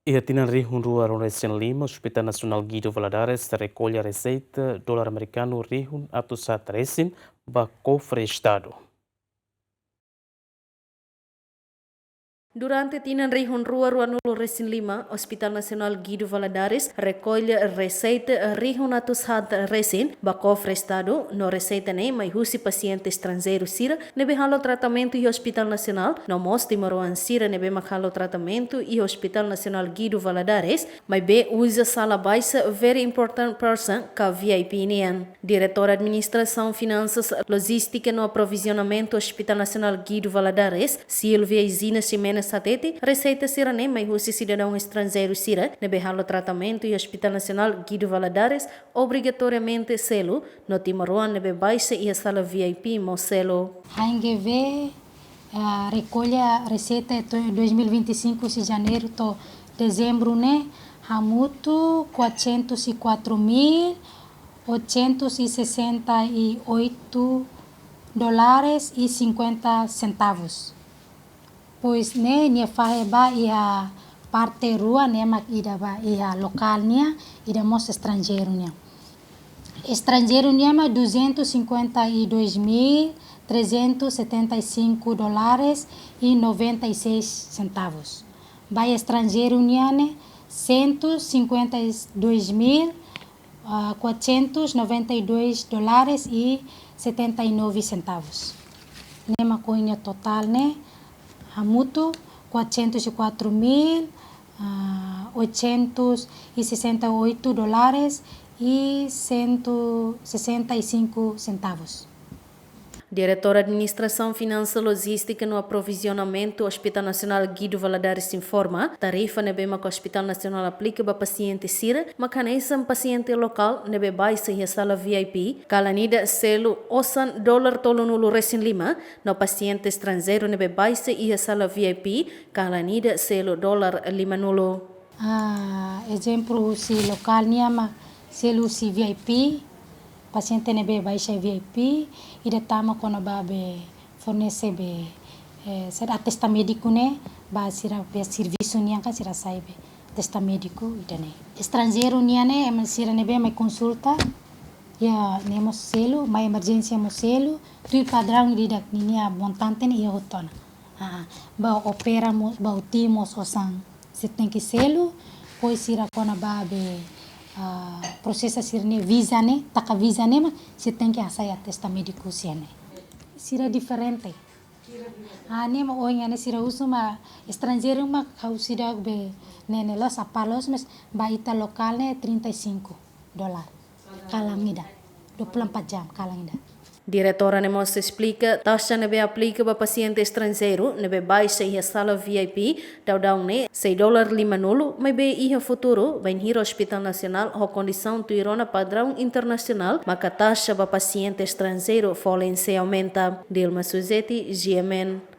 E atinan rihun rua Ronesen Lima, Hospital Nacional Guido Valadares recolhe a receita dólar americano rihun atau satresin ba cofre Estado. Durante tinan rihun rua nulo resin lima, Hospital Nacional Guido Valadares recolhe receita rihun atus had resin ba cofre Estado no receita ne mai husi paciente estrangeiro sira nebe halo tratamento e Hospital Nacional no mos timaroan sira nebe makalo tratamento e Hospital Nacional Guido Valadares mai be usa sala baixa very important person ka VIP nian. Diretor Administração Finanças Logística no Aprovisionamento Hospital Nacional Guido Valadares, Silvia Isina Ximenes Satete, receita sira ne mai husi cidadão estrangeiro sira nebe halo tratamento e Hospital Nacional Guido Valadares obrigatoriamente selo no timaroan nebe baixa e a sala VIP mo selo. HNGV recolhe a receita 2025 de janeiro to dezembro né hamuto 404.868 dólares e 50 centavos. Pois né nia faheba ia parte rua né mak ida ba ia local nia ida mos estrangeiro nia. Estrangeiro nia ma 252.375 dólares e 96 centavos. Vai estrangeiro nia né 152.492 dólares e 79 centavos. Nema coinha total né hamuto 404.868 dólares e 165 centavos. Diretor Administração Finança Logística no Aprovisionamento Hospital Nacional Guido Valadares informa, tarifa nebe que o Hospital Nacional aplica para paciente sira, macaneisam paciente local nebe baixa e sala VIP, calanida selo osan dólar tolo nulo resin lima, no paciente estrangeiro nebe baixa e sala VIP, calanida selo dólar lima nulo. Exemplo si local niama selo si VIP, paciente nebe baixa VIP e datama quando babe fornece be atesta médico né ba sira be serviço nia kan sira saibe atesta médico idane estrangeiro nia né eman sira nebe mai consulta ya nemos selo mai emergência mo selo tu padrão didak nia montante ne hotona ba opera mo ba utimos osang tem que selo pois sira quando babe processo sirne visa né taka visa né mas você tem que assai atesta médico né sira diferente né mas oinha né sira uso ma estrangeiro ma kau sira be né los apalos mas baita local né 35 dólar kalangida 24 jam kalangida. Diretora Nemos explica, taxa nebe aplica para paciente estrangeiro, nebe baixa e sala VIP, daudau ne, 6 dólar lima nulo, mas be iha futuro, vai ir ao Hospital Nacional, a condição tuirona padrão internacional, mas a taxa para paciente estrangeiro, folense aumenta. Dilma Suzeti, GMN.